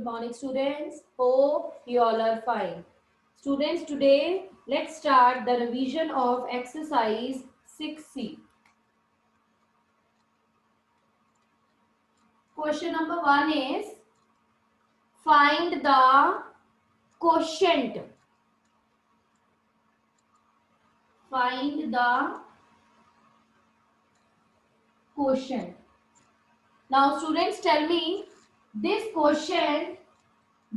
Good morning, students. Hope you all are fine. Students, today let's start the revision of exercise 6C. Question number 1 is find the quotient. Find the quotient. Now, students, tell me this quotient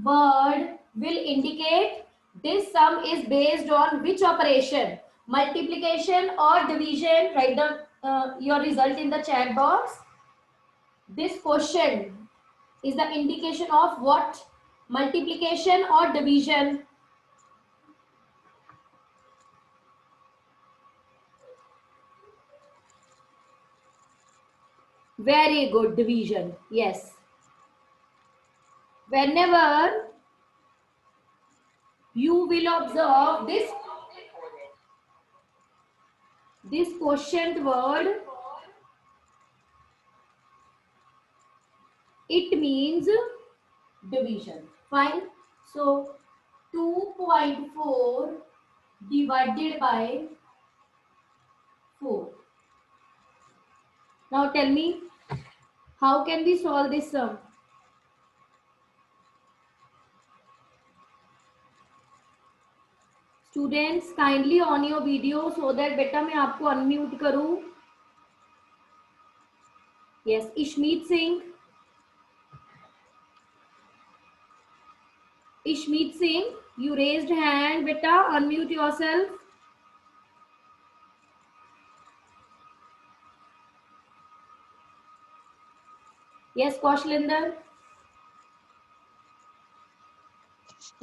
word will indicate this sum is based on which operation? Multiplication or division? Write your result in the chat box. This quotient is the indication of what? Multiplication or division? Very good, division. Yes. Whenever you will observe this quotient word, it means division. Fine. So 2.4 divided by 4. Now tell me, how can we solve this sum? Students, kindly on your video so that beta मैं आपको unmute करूं. Yes, Ishmeet Singh. Ishmeet Singh, you raised hand, beta. Unmute yourself. Yes, Kaushlinder.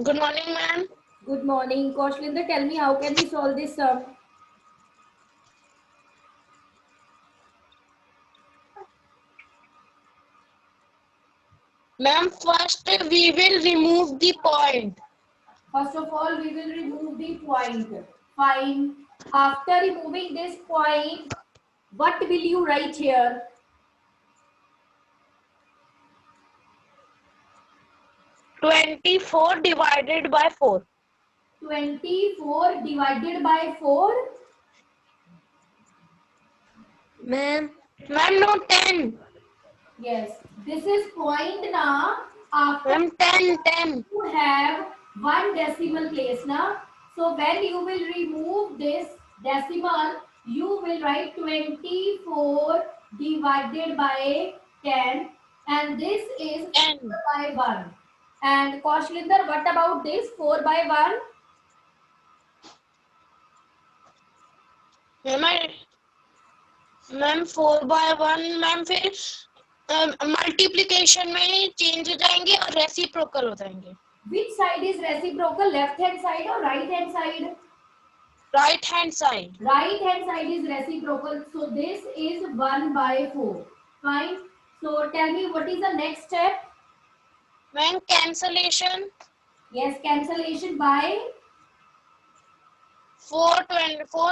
Good morning, ma'am. Good morning, Kaushlinder. Tell me, how can we solve this sum? Ma'am, first we will remove the point. First of all, we will remove the point. Fine. After removing this point, what will you write here? 24 divided by 4. 24 divided by 4. Ma'am, no 10. Yes, this is point now. After Ma'am, 10. you have one decimal place now. So when you will remove this decimal, you will write 24 divided by 10, and this is 10. 4 by 1. And Kaushlinder, what about this 4 by 1? Ma'am 4 by 1 ma'am फिर multiplication में change हो जाएंगे और reciprocal हो जाएंगे. Which side is reciprocal? Left hand side or right hand side? Right hand side. Right hand side is reciprocal. So this is 1 by 4. Fine. So tell me, what is the next step? Ma'am, cancellation. Yes, cancellation by 4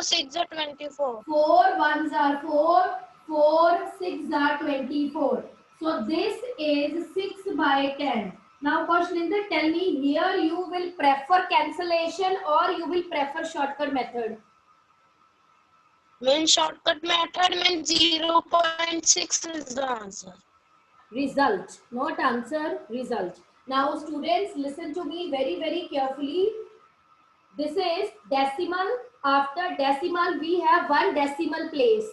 6 are 24. 4 1s are 4, 4 6 are 24. So this is 6 by 10. Now Kaushlinder, tell me, here you will prefer cancellation or you will prefer shortcut method? Mean shortcut method means 0.6 is the answer. Result, not answer, result. Now students, listen to me very carefully. This is decimal. After decimal, we have one decimal place.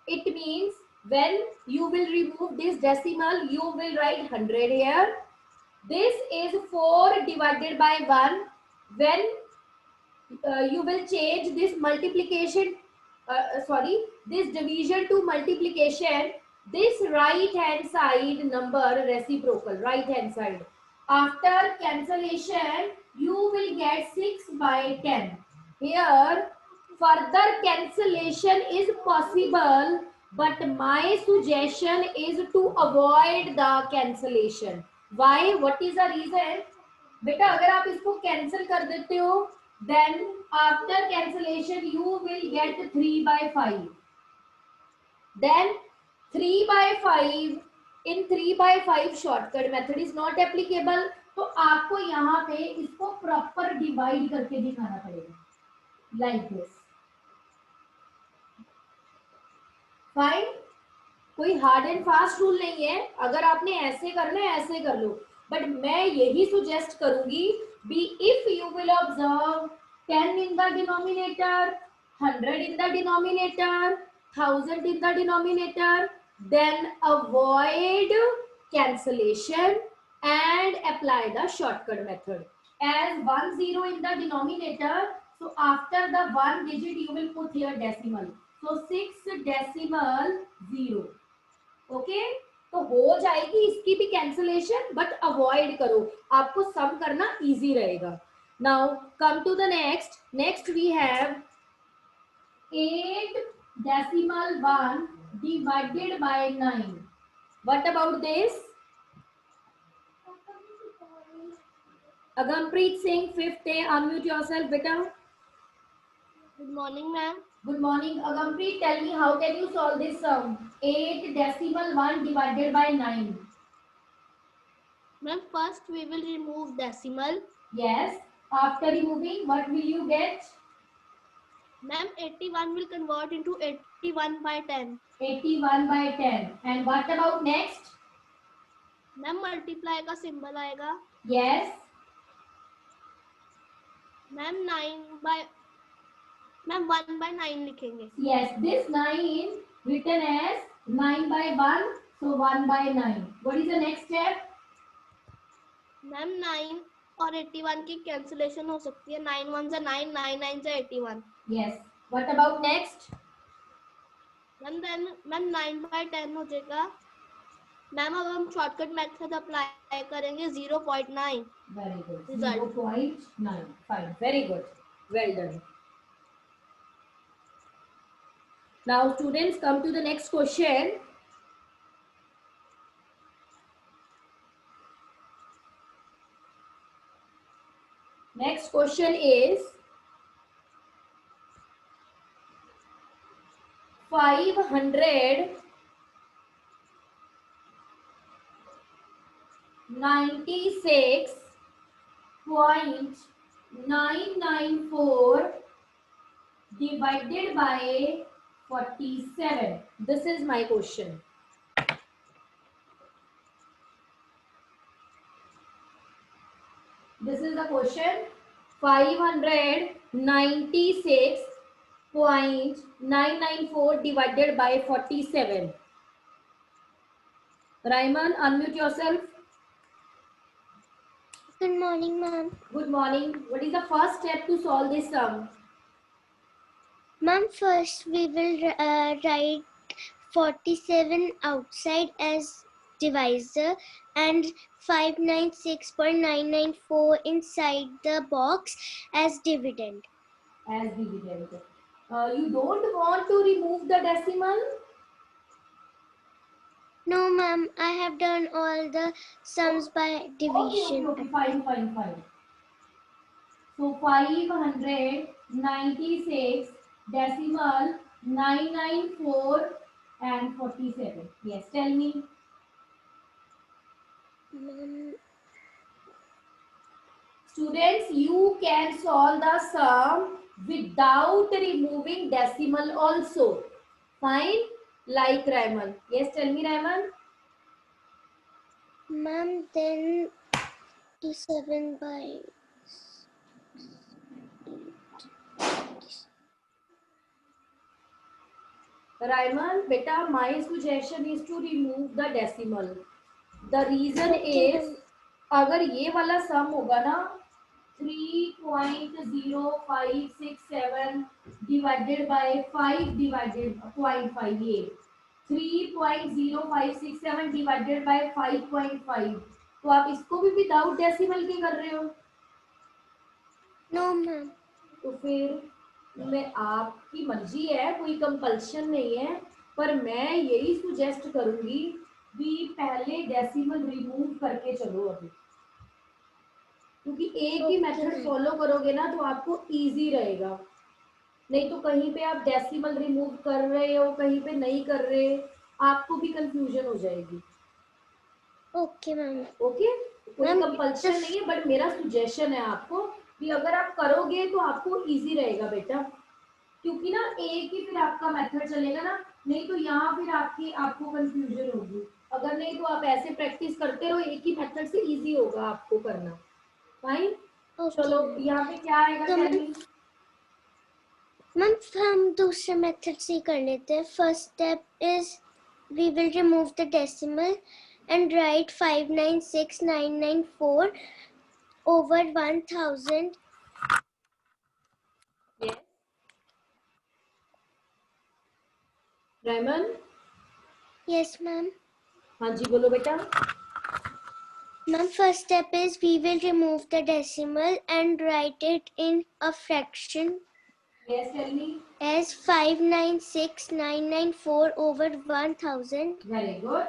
It means when you will remove this decimal, you will write 100 here. This is 4 divided by 1. When you will change this multiplication, this division to multiplication, this right hand side number reciprocal, right hand side. After cancellation, you will get 6 by 10. Here, further cancellation is possible, but my suggestion is to avoid the cancellation. Why? What is the reason? बेटा अगर आप इसको cancel कर देते हो, then after cancellation you will get 3 by 5. Then 3 by 5, in 3 by 5 shortcut method is not applicable. तो आपको यहाँ पे इसको प्रॉपर डिवाइड करके दिखाना पड़ेगा लाइक दिस। फाइन, कोई हार्ड एंड फास्ट रूल नहीं है, अगर आपने ऐसे करना है ऐसे कर लो, बट मैं यही सुजेस्ट करूंगी B if you will observe 10 in the denominator, 100 in the denominator, 1000 in the denominator, then avoid cancellation and apply the shortcut method. As 10 in the denominator, so after the 1 digit you will put here decimal. So 6 decimal 0. Okay, तो हो जाएगी इसकी भी cancellation, but avoid करो, आपको सम करना easy रहेगा. Now come to the next we have 8 decimal 1 divided by 9. What about this? Agampreet Singh, 5th day, unmute yourself, beta. Good morning, ma'am. Good morning, Agampreet. Tell me, how can you solve this sum? 8 decimal 1 divided by 9. Ma'am, first we will remove decimal. Yes. After removing, what will you get? Ma'am, 81 will convert into 81 by 10. 81 by 10. And what about next? Ma'am, multiply का symbol आएगा. Yes. Ma'am, 1 by 9 लिखेंगे. Yes, this 9 written as 9 by 1, so 1 by 9. What is the next step? Ma'am, 9 और 81 की cancellation हो सकती है. 9 1 से 9, 9 9 से 81. Yes. What about next? Ma'am, then 9 by 10 हो जाएगा. मैम अब हम शॉर्टकट मेथड अप्लाई करेंगे 0.9. Very good. Result. 0.9. Fine. Very good. Well done. Now students, come to the next question. Next question is 596.994 divided by 47. This is my question. This is the question. 596.994 divided by 47. Raiman, unmute yourself. Good morning, ma'am. Good morning. What is the first step to solve this sum? Ma'am, first we will write 47 outside as divisor and 596.994 inside the box as dividend. As dividend. You don't want to remove the decimal? No, ma'am, I have done all the sums by division. Okay. Fine. So 596 decimal 994 and 47. Yes, tell me. Students, you can solve the sum without removing decimal also. Fine? Like Raiman. Yes, tell me, Raiman. Ma'am, then 57 by... Raiman, beta, my suggestion is to remove the decimal. The reason is, अगर ये वाला सम होगा ना 3.0567 divided by 5 divided 0.58, 3.0567 divided by 5.5, तो आप इसको भी without decimal के कर रहे हो. No, ma'am. तो फिर मैं, आपकी मर्जी है, कोई कंपल्शन नहीं है, पर मैं यही सुजेस्ट करूंगी भी पहले डेसिमल रिमूव करके चलो अभी, क्योंकि एक ही मेथड फॉलो करोगे ना तो आपको इजी रहेगा. नहीं तो कहीं पे आप डेसिमल रिमूव कर रहे हो, कहीं पे नहीं कर रहे, आपको भी कंफ्यूजन हो जाएगी. Okay, ma'am. ओके, कोई Ma'am, कंपल्शन नहीं है, बट मेरा सुजेशन है आपको कि अगर आप करोगे तो आपको इजी रहेगा बेटा, क्योंकि ना एक ही फिर आपका मेथड चलेगा ना, नहीं तो यहाँ फिर आपको कंफ्यूजन होगी। अगर नहीं तो आप ऐसे प्रैक्टिस करते रहो, एक ही मेथड से इजी होगा आपको करना। फाइन, okay, चलो ma'am. यहाँ पे क्या आएगा, तो टेल मी। मैम हम दूसरे मेथड से ही कर लेते हैं. First step is we will remove the decimal and write 596994 over 1000. Yes Rehman, Yes, ma'am. हाँ जी बोलो बेटा। Ma'am, first step is we will remove the decimal and write it in a fraction yes tell me. as 596994 over 1000 very good.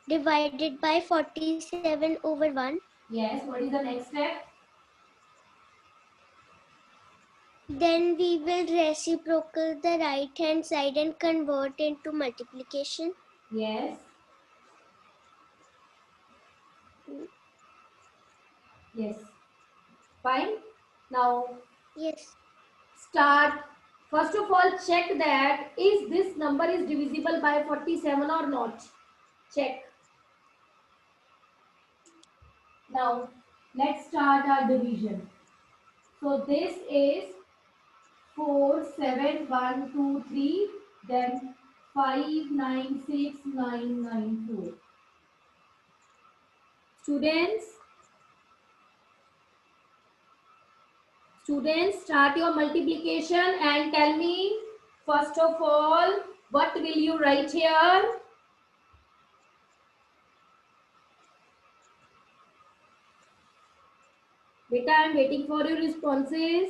divided by 47 over 1. Yes, what is the next step? Then we will reciprocal the right hand side and convert into multiplication. Yes yes, fine. Now Yes. start. First of all, check that is this number is divisible by 47 or not. Check. Now let's start our division. So this is 4 7 1 2 3, then 5 9 6 9 9 4. Students, start your multiplication and tell me first of all what will you write here? Beta, I am waiting for your responses.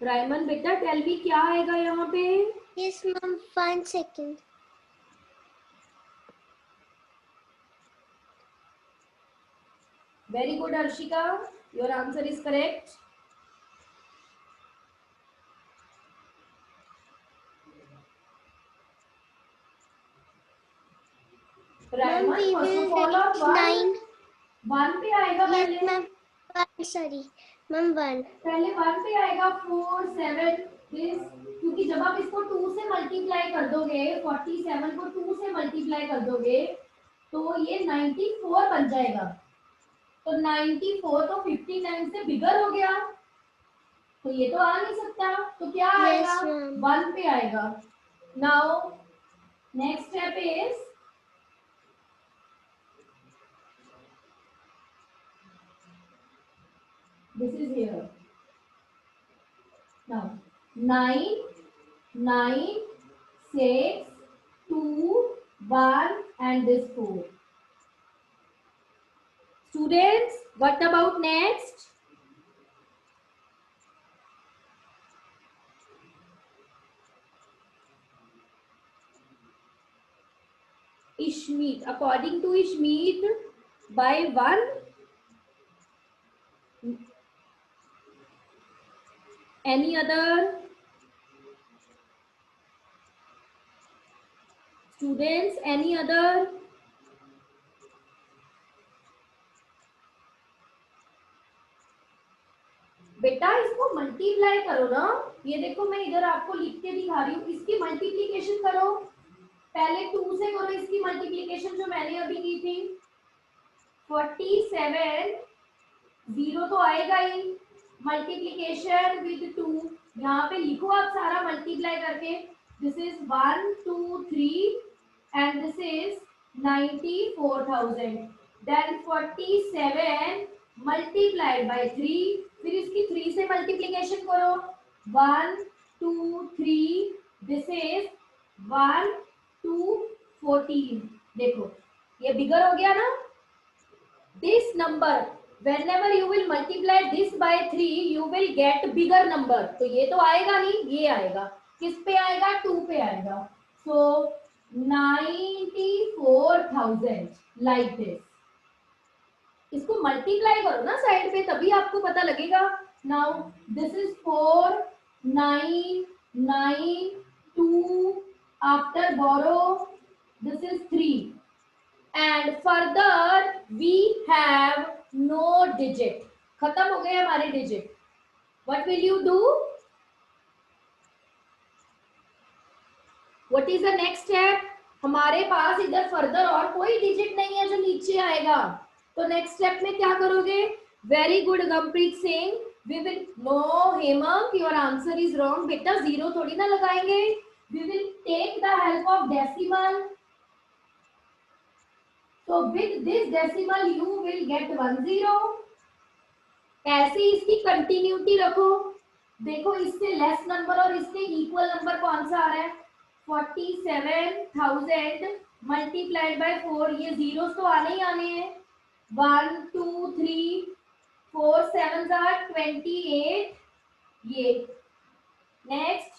Riemann बेटा tell me क्या आएगा यहाँ पे? Yes, ma'am. 1 second. Very good, Arshika. Your answer is correct. Ma'am, Riemann we first will of all write one 9. One पे आएगा Yes, पहले। ma'am. Sorry. Ma'am, 1. पहले one पे आएगा 4 7 दिस, क्योंकि जब आप इसको 2 से मल्टीप्लाई कर दोगे, 47 को 2 से मल्टीप्लाई कर दोगे तो ये 94 बन जाएगा। तो 94 तो 59 से बिगर हो गया, तो ये तो आ नहीं सकता, तो क्या Yes, आएगा? ma'am. 1 पे आएगा। Now next step is this is here. Now 9 9 6 2 1 and this 4. Students, what about next? Ishmeet, according to Ishmeet, by 1 any other students, any other? बेटा इसको मल्टीप्लाई करो ना, ये देखो मैं इधर आपको लिख के दिखा रही हूँ, इसकी मल्टीप्लिकेशन करो। पहले 2 से करो इसकी मल्टीप्लिकेशन जो मैंने अभी की थी। 47 0 तो आएगा ही, मल्टीप्लिकेशन विद 2, यहाँ पे लिखो आप सारा मल्टीप्लाई करके। This is 1 2 3 and this is 94,000, then 47 multiplied by 3, फिर इसकी 3 से मल्टीप्लिकेशन करो। 1 2 3, दिस इज 1 2 14। देखो ये बिगर हो गया ना। This number, whenever you will multiply this by 3, you will get bigger number. तो ये तो आएगा नहीं, ये आएगा। किस पे आएगा? 2 पे आएगा। So 94,000 like this. इसको मल्टीप्लाई करो ना साइड पे, तभी आपको पता लगेगा। Now this is 4 9 9 2, after borrow this is 3 and further we have no digit. खत्म हो गए हमारे digit. What will you do? What is the next step? हमारे पास इधर फर्दर और कोई डिजिट नहीं है जो नीचे आएगा, तो नेक्स्ट स्टेप में क्या करोगे? Very good Gampreet Singh. We will no Hemant, your answer is wrong. बेटा जीरो थोड़ी ना लगाएंगे. We will take the help of decimal. So with this decimal you will get 10. ऐसे इसकी कंटिन्यूटी रखो. देखो इससे लेस नंबर और इससे इक्वल नंबर कौन सा आ रहा है? 47,000 मल्टीप्लाइड बाय 4. ये जीरोस तो आने ही आने हैं. 1 2 3 4 7 आर 28. ये next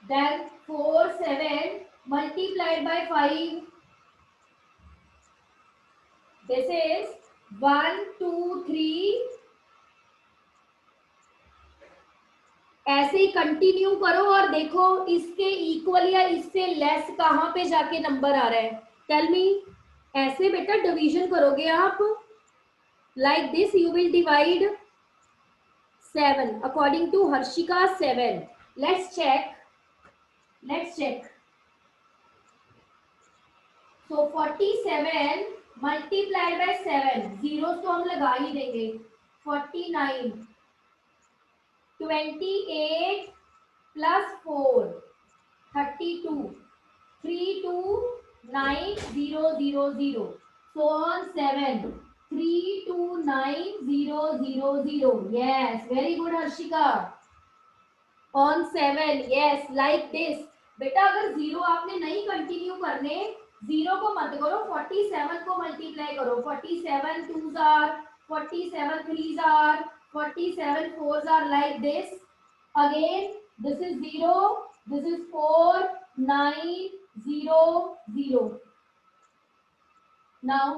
then 4 7 multiplied by 5. This is 1 2 3. ऐसे ही कंटिन्यू करो और देखो इसके इक्वल या इससे लेस कहां पे जाके नंबर आ रहा है. Tell me. ऐसे बेटा डिवीजन करोगे आप. Like this you will divide 7 according to Harshika 7. Let's check. So 47 multiplied by 7. Zero तो हम लगा ही देंगे. 49 28 plus 4 32 3 2 9 0 0 0. So on 7 3 2 9 0 0 0. Yes, very good Harshika. On 7, yes, like this. बेटा अगर जीरो आपने नहीं कंटिन्यू करने, जीरो को मत करो, 47 को मल्टीप्लाई करो. 47 2s are 47 3s are 47 4s are like this. Again this is 0, this is 4 9 0 0. Now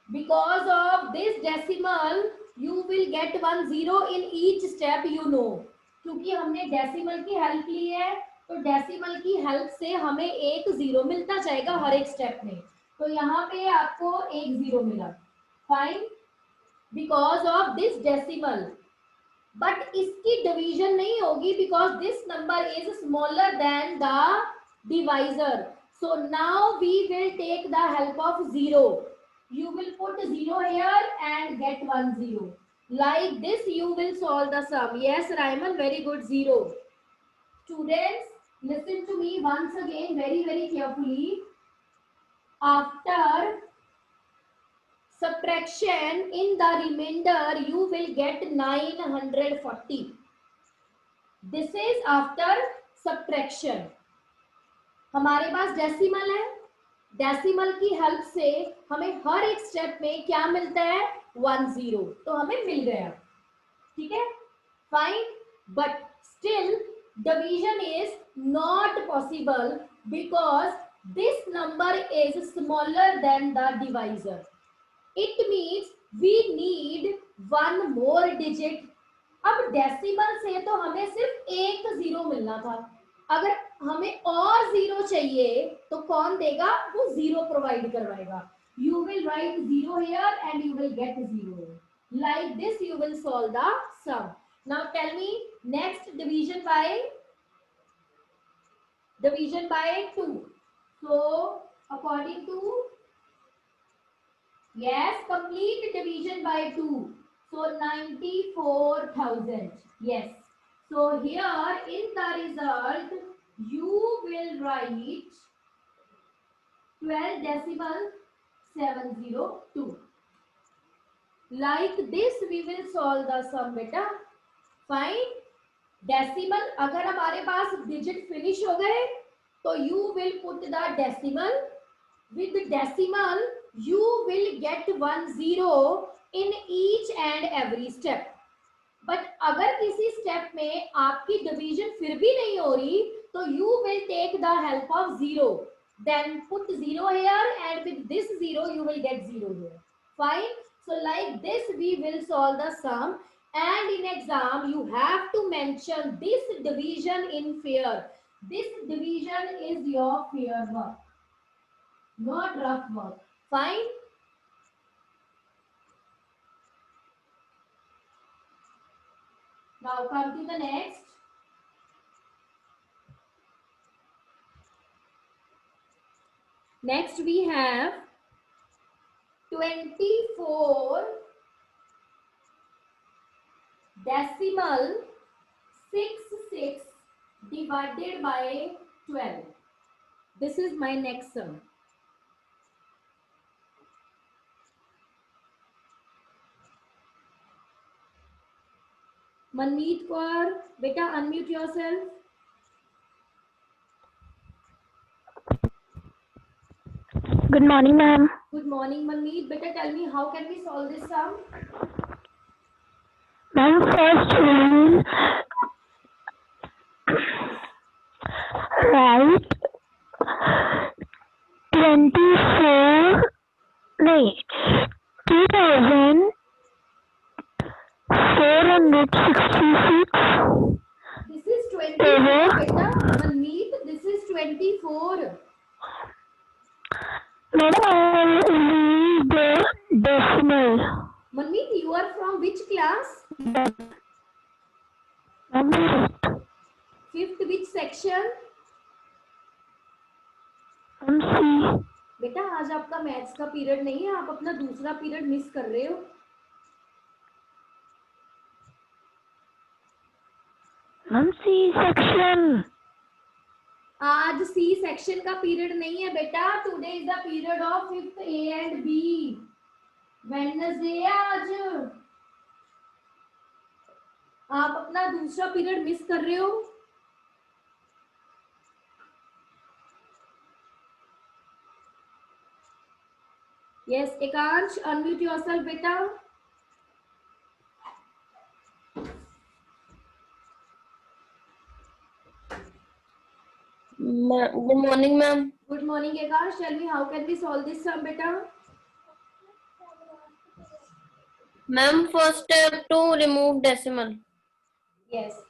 because of this decimal you will get 10 in each step. You know, क्योंकि हमने डेसिमल की हेल्प ली है, तो डेसिमल की हेल्प से हमें एक जीरो मिलता जाएगा हर एक स्टेप में. तो यहाँ पे आपको एक जीरो मिला. Fine. Because of this decimal. But इसकी डिवीजन नहीं होगी because this number is smaller than the divisor. So now we will take the help of zero. You will put 0 here and get 10. Like this you will solve the sum. Yes Raiman, very good. 0. Students, listen to me once again very carefully. After subtraction in the remainder you will get 940. This is after subtraction. हमारे पास decimal है. Decimal की help से हमें हर एक step में क्या मिलता है? 10. तो हमें मिल गया. ठीक है, fine. But still division is not possible because this number is smaller than the divisor. It means we need one more digit. अब डेसिमल से तो हमें सिर्फ एक जीरो मिलना था. अगर हमें और जीरो चाहिए तो कौन देगा? वो जीरो प्रोवाइड करवाएगा. You will write zero here and you will get zero. Like this you will solve the sum. Now tell me next division by 2. So according to yes, complete division by 2. So 94,000. Yes. So here in the result you will write 12.702. Like this we will solve the sum beta. Fine. Decimal अगर हमारे पास digit finish हो गए तो you will put the decimal. With the decimal you will get 10 in each and every step. But अगर किसी step में आपकी division फिर भी नहीं हो रही तो you will take the help of 0. Then put 0 here and with this 0 you will get 0 here. Fine. So like this we will solve the sum, and in exam you have to mention this division in pair. This division is your fair work, not rough work. Fine? Now come to the next. Next we have 24 decimal 66 divided by 12. This is my next sum. Manmeet Kaur, beta unmute yourself. Good morning, ma'am. Good morning, Manmeet. Beta, tell me how can we solve this sum? Ma'am, first rule, write 24, no, 2466. This is 24, beta. Manmeet, this is 24. Madam, I will read the decimal. Manmeet, you are from which class? Ma'am, Fifth which section? I'm C. बेटा आज आपका maths का period नहीं है, आप अपना दूसरा period miss कर रहे हो. Ma'am, C section. आज सी सेक्शन का पीरियड नहीं है बेटा. Today is the period of fifth A and B. Wednesday है आज. आप अपना दूसरा पीरियड मिस कर रहे हो. यस एकांश, अनम्यूट योरसेल्फ बेटा. Good morning, ma'am. Good morning Ekansh. Tell me how can we solve this sum बेटा. Ma'am, first step to remove decimal. Yes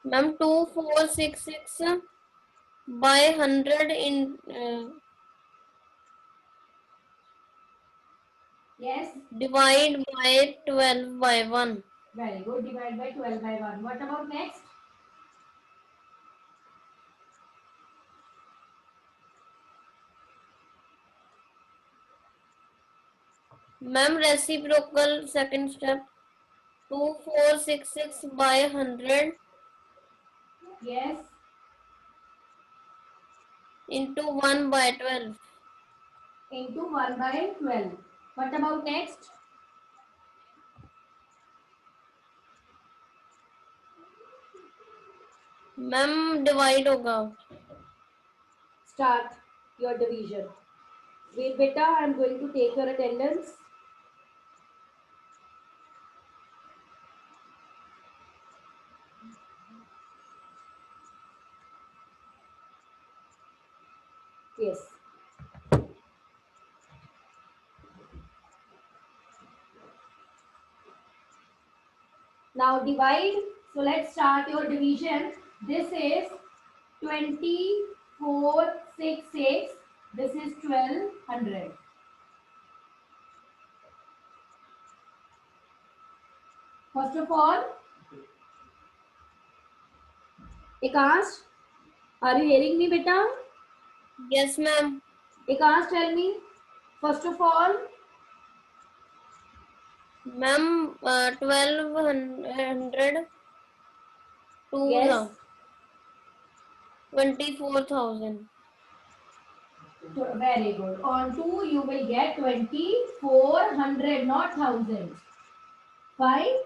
Ma'am, 2466 by 100 in yes divide by 12 by 1. Very good. Divide by 12 by 1. What about next? Ma'am, reciprocal second step. 2466 by 100 yes into 1 by 12. into 1 by 12. What about next? Ma'am, divide होगा. Start your division. Wait beta, I am going to take your attendance. Yes. Now divide. So let's start your division. This is 2466. This is 1200. First of all, Akash, are you hearing me beta? Yes, ma'am. Akash, tell me. First of all, Ma'am, 1200 to yes. 24,000. Very good. On 2, you will get 2400, not 1000. Fine.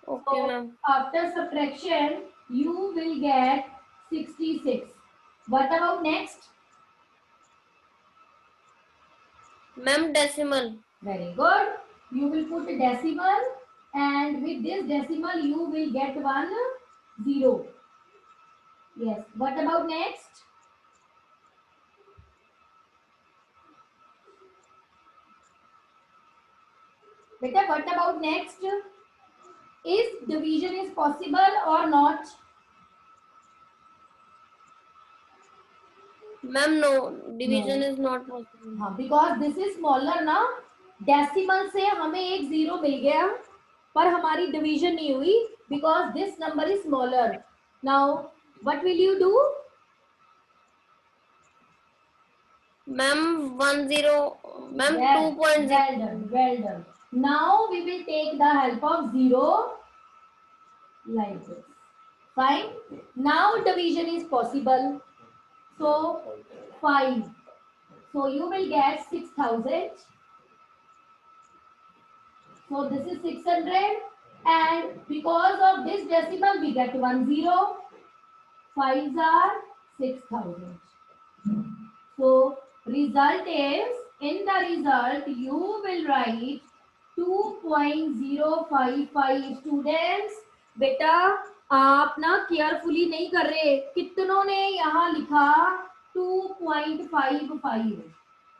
Okay, So, ma'am. after subtraction, you will get 66. What about next? Ma'am, decimal. Very good. You will put a decimal, and with this decimal, you will get 1 0. Yes. What about next? Beta, what about next? is division is possible or not? Ma'am, no, division No. is not possible. हाँ, because this is smaller ना, decimal से हमें एक zero मिल गया पर हमारी division नहीं हुई because this number is smaller. Now what will you do? Ma'am, 10, ma'am, Well, 2.0. well done, well done. Now we will take the help of zero like this. Fine. Now division is possible. So 5. So you will get 6,000. So this is 600, and because of this decimal we get 1 0. 5s are 6,000. So result is, in the result you will write 2.055. Students बेटा आप ना carefully नहीं कर रहे, कितनों ने यहाँ लिखा 2.55?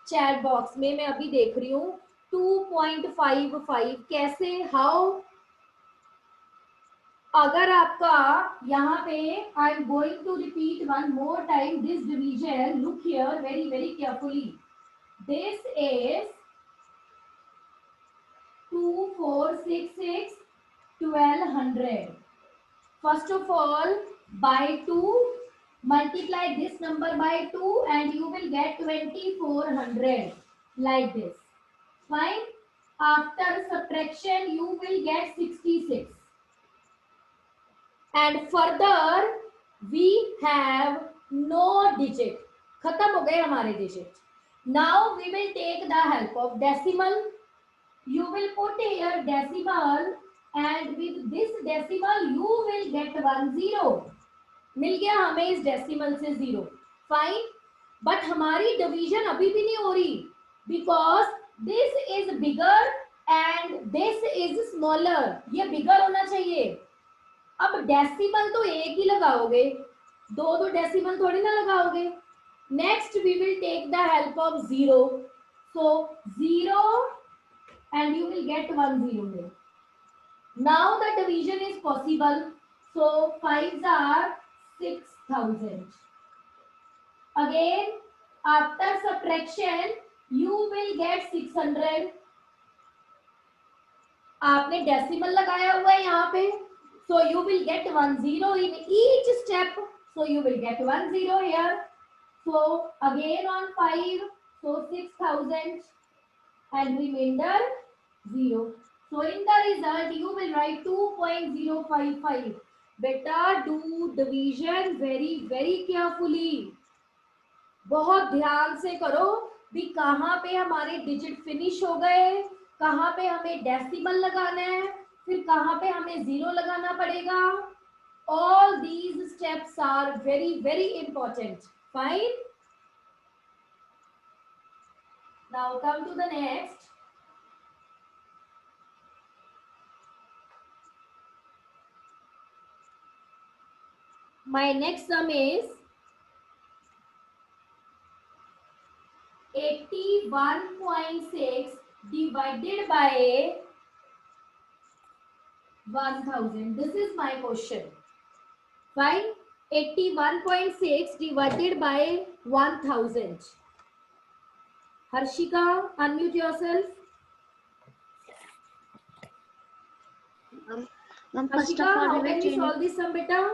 चैट बॉक्स में मैं अभी देख रही हूँ 2.55 कैसे, हाउ? अगर आपका यहाँ पे I am going to repeat one more time this division, look here very very carefully. This is 2466 1200. First of all, by 2, multiply this number by 2 and you will get 2400 like this. Fine. After subtraction you will get 66. And further we have no digit. खत्म हो गए हमारे digit. Now we will take the help of decimal. You will put here decimal and with this decimal you will get 1 0. मिल गया हमें इस decimal से 0. Fine. But हमारी division अभी भी नहीं हो रही because this is bigger and this is smaller. ये बिगर होना चाहिए. अब डेसिमल तो एक ही लगाओगे, दो दो डेसिमल थोड़ी ना लगाओगे. Next we will take the help of 0. So 0 and you will get 1 0 here. Now the division is possible. So 5s are 6,000. Again, after subtraction, you will get 600. आपने डेसिमल लगाया हुआ है यहाँ पे, so you will get 1 0 in each step. So you will get 1 0 here. So again on 5, so 6,000 and remainder 0. So in the result you will write 2.055. बेटा do division very very carefully. बहुत ध्यान से करो भी कहाँ पे हमारे डिजिट फिनिश हो गए, कहाँ पे हमें डेसिमल लगाना है, फिर कहाँ पे हमें 0 लगाना पड़ेगा. All these steps are very very important. Fine. Now come to the next. My next sum is 81.6 divided by 1000. This is my question. Fine. 81.6 divided by 1000. Harshika, unmute yourself. First of Harshika, all, how we will can we change solve this sum, beta?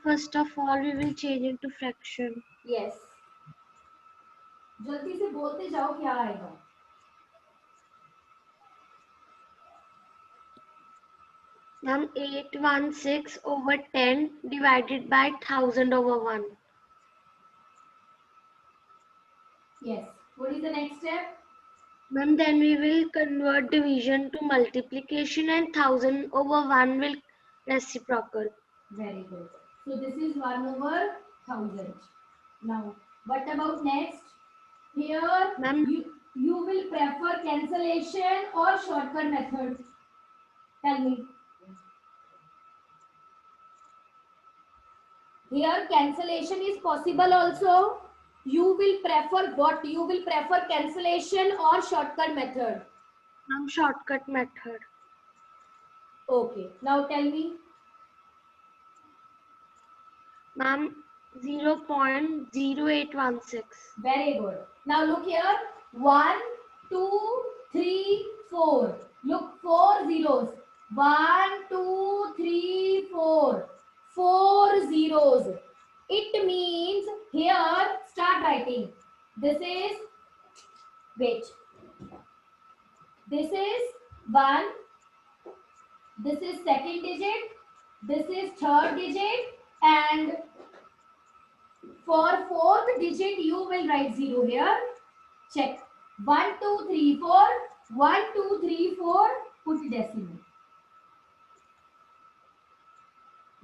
first of all, we will change it to fraction. Yes. जल्दी से बोलते जाओ क्या आएगा. Ma'am, 816 over 10 divided by 1000 over 1. Yes. What is the next step? Ma'am, then we will convert division to multiplication and 1000 over 1 will reciprocal. Very good. So this is 1 over 1000. Now, what about next? Here, Ma'am, you will prefer cancellation or shortcut method? Tell me. Here, cancellation is possible also. You will prefer what? You will prefer cancellation or shortcut method? Ma'am, shortcut method. Okay. Now tell me. Ma'am, 0.0816. Very good. Now look here. 1, 2, 3, 4. Look, 4 zeros. 1, 2, 3, 4. 4 zeros. It means here, start writing. This is, wait. This is 1. This is second digit. This is third digit. And for fourth digit, you will write 0 here. Check. 1, 2, 3, 4. 1, 2, 3, 4. Put decimal.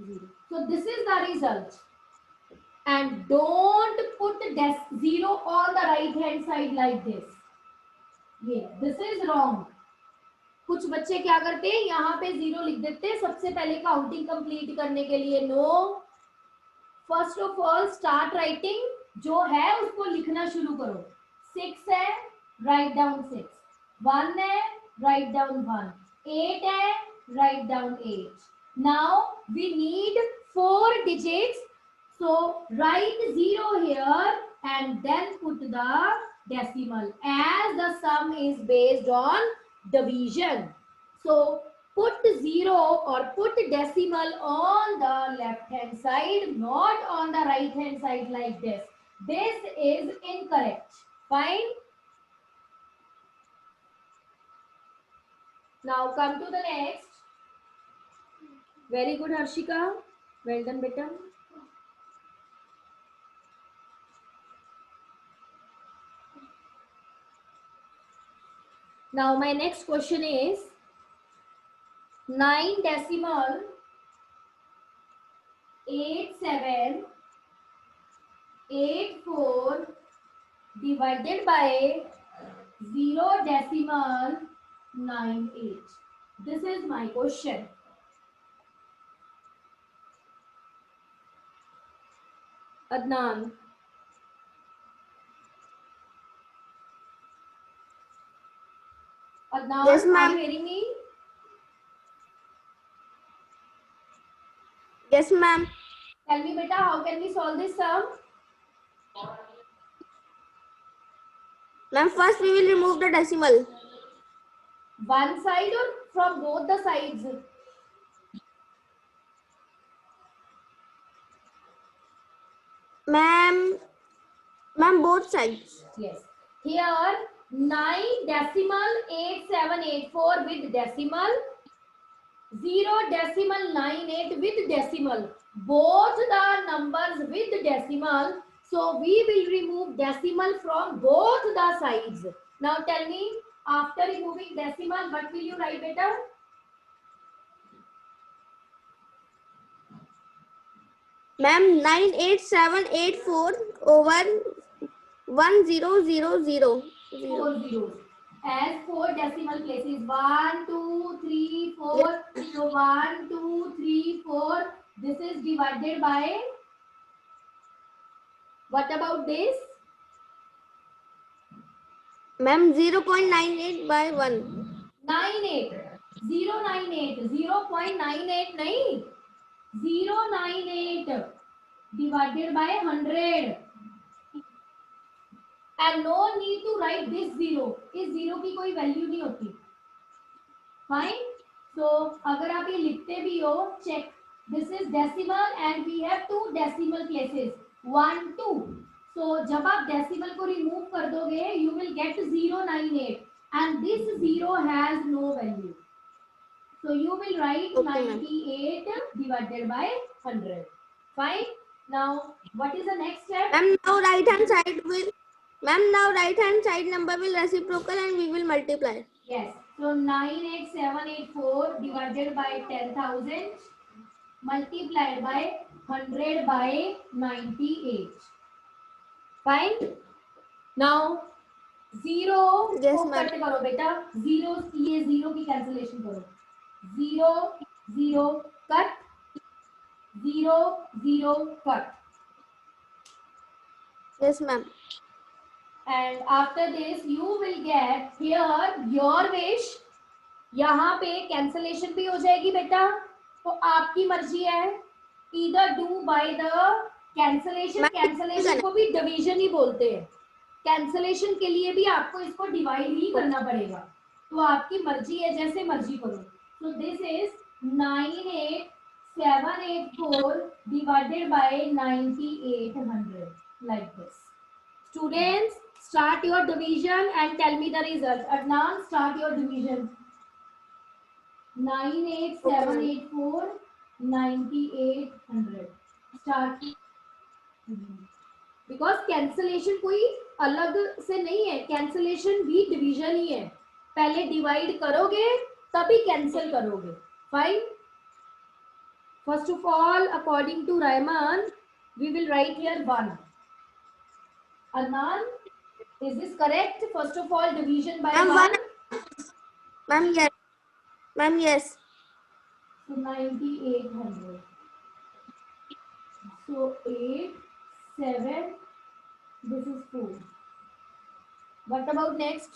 0. So this is the result. And don't put 0 on the right hand side like this. Yeah, this is wrong. कुछ बच्चे क्या करते हैं, यहाँ पे 0 लिख देते हैं सबसे पहले काउंटिंग कंप्लीट करने के लिए. No, first of all start writing. जो है उसको लिखना शुरू करो. 6 है, राइट डाउन 6. 1 है, राइट डाउन 1. 8 है, right down 8. Now we need 4 digits, so write 0 here and then put the decimal as the sum is based on division. So put 0 or put decimal on the left hand side, not on the right hand side like this. This is incorrect. Fine. Now come to the next. Very good, Harshika. Well done, beta. Now my next question is 9 decimal 8784 divided by 0 decimal 98. This is my question. Adnan. Adnan, Yes, ma'am. are you hearing me? Yes, ma'am. Tell me, beta, how can we solve this sum? Ma'am, first we will remove the decimal. One side or from both the sides? Ma'am, both sides. Yes. Here 9 decimal 8784 with decimal, 0 decimal 98 with decimal. Both the numbers with decimal. So we will remove decimal from both the sides. Now tell me, after removing decimal, what will you write, beta? Ma'am, 98784 over 1000. 4 zeros. As 4 decimal places. 1, 2, 3, 4. So 1, 2, 3, 4. This is divided by. What about this? Ma'am, 0.98 by 1. 98. 098. 0.98 nahi. 098 divided by 100. And no need to write this 0. इस 0 की कोई value नहीं होती. Fine. So अगर आप ये लिखते भी हो, check. This is decimal and we have 2 decimal places. 1, 2. So जब आप decimal को remove कर दोगे, you will get 098. And this 0 has no value. So you will write Okay, 98 divided by 100. Fine. Now what is the next step? Ma'am, now right hand side will. Ma'am, now right hand side number will reciprocal and we will multiply. Yes. So 98784 divided by 10,000 multiplied by 100 by 98. Fine. Now 0 Yes, को ma'am. Cut करो बेटा. 0 ये 0 की cancellation करो. 0 0 cut. 0 0 cut. Yes, ma'am. And after this you will get here your wish. यहाँ पे cancellation भी हो जाएगी बेटा, तो आपकी मर्जी है, इधर do by the cancellation. Cancellation को भी डिवीजन ही बोलते हैं, कैंसलेशन के लिए भी आपको इसको डिवाइड ही करना पड़ेगा, तो आपकी मर्जी है, जैसे मर्जी करो। तो this is 98784 divided by 9800 like this. Students, start your division and tell me the result. Adnan, start your division. 98784 9800 start. Because cancellation कोई अलग से नहीं है, कैंसलेशन भी डिवीजन ही है, पहले डिवाइड करोगे तभी कैंसिल करोगे। Fine, first of all according to Rahman we will write here 1. Adnan, is this correct? First of all division by 1. Ma'am yes, ma'am yes. So 9800. So 8, 7. This is 4. What about next?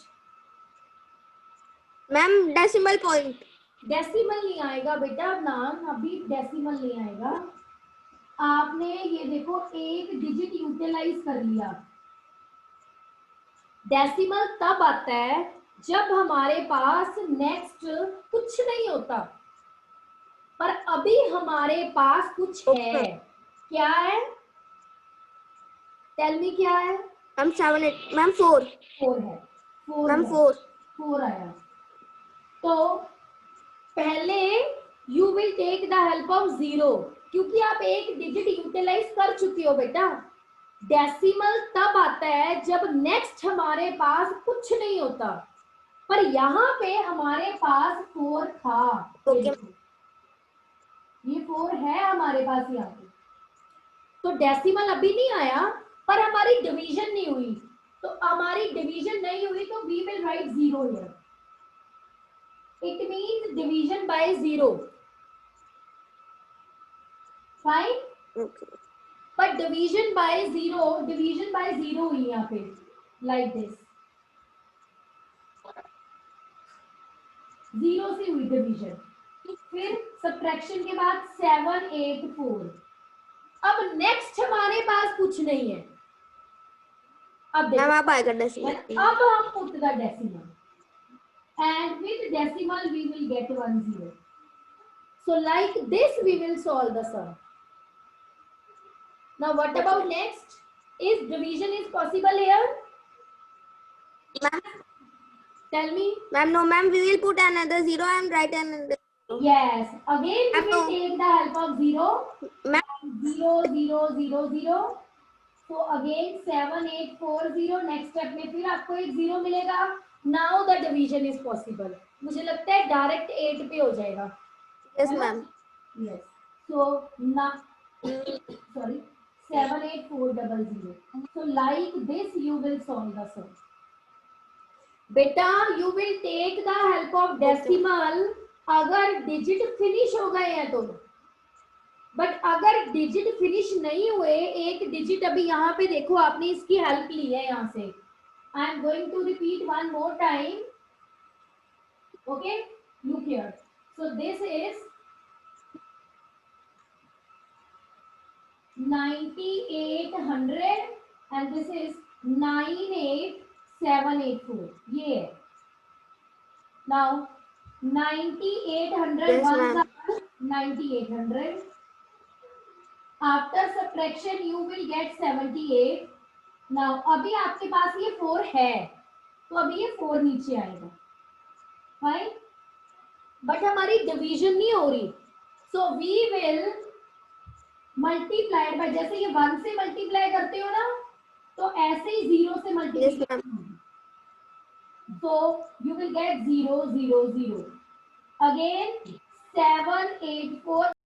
Ma'am decimal point. Decimal नहीं आएगा बेटा नाम, अभी decimal नहीं आएगा। आपने ये देखो एक डिजिट यूटिलाइज कर लिया। डेसिमल तब आता है जब हमारे पास नेक्स्ट कुछ नहीं होता, पर अभी हमारे पास कुछ है। क्या है? टेल मी क्या है? मैम 7 8 मैम 4 4 है। 4 मैम है। 4 आया। तो पहले you will take the help of 0, क्योंकि आप एक डिजिट यूटिलाइज कर चुके हो बेटा। डेसिमल तब आता है जब नेक्स्ट हमारे पास कुछ नहीं होता, पर यहाँ पे हमारे पास 4 था। ओके। ये 4 है हमारे पास यहाँ पे, तो डेसिमल अभी नहीं आया, पर हमारी डिवीजन नहीं हुई। तो हमारी डिवीजन नहीं हुई तो we will write 0 here. It means division by 0। Fine, but division by 0 हुई यहाँ पे like this, 0 से हुई डिवीजन। फिर सब्ट्रैक्शन के बाद 7 8 4। अब नेक्स्ट हमारे पास कुछ नहीं है। अब मैम आप आएगा डेसिमल। अब हम put the decimal and with decimal we will get 1 0. So like this we will solve the sum. Now what about next? Is division is possible here? Tell me. Ma'am, no ma'am, we will put another 0 and write another. Yes. Again we will take the help of 0. Ma'am, 0 0 0 0. So again 7 8 4 0. Next step में फिर आपको एक 0 मिलेगा. Now the division is possible. मुझे लगता है direct 8 पे हो जाएगा. yes ma'am. Yes. So now sorry. 7 8 4 0 0. So like this you will solve the sum. बेटा you will take the help of decimal अगर डिजिट फिनिश हो गए हैं तो, बट अगर डिजिट फिनिश नहीं हुए, एक डिजिट अभी यहाँ पे देखो आपने इसकी हेल्प ली है यहाँ से। I am going to repeat one more time. Okay, look here. So this is 9800 and this is 98784. ये है। Now 9800 Yes, ones ma'am. are 9800. After subtraction you will get 78. Now अभी आपके पास ये 4 है, तो अभी ये 4 नीचे आएगा। फाइन, बट हमारी डिवीजन नहीं हो रही, so we will multiplied by, जैसे ये 1 से मल्टीप्लाई करते हो ना, तो ऐसे ही 0 से Yes multiply. ma'am. So you will get 0 0 0. Again 7 8 4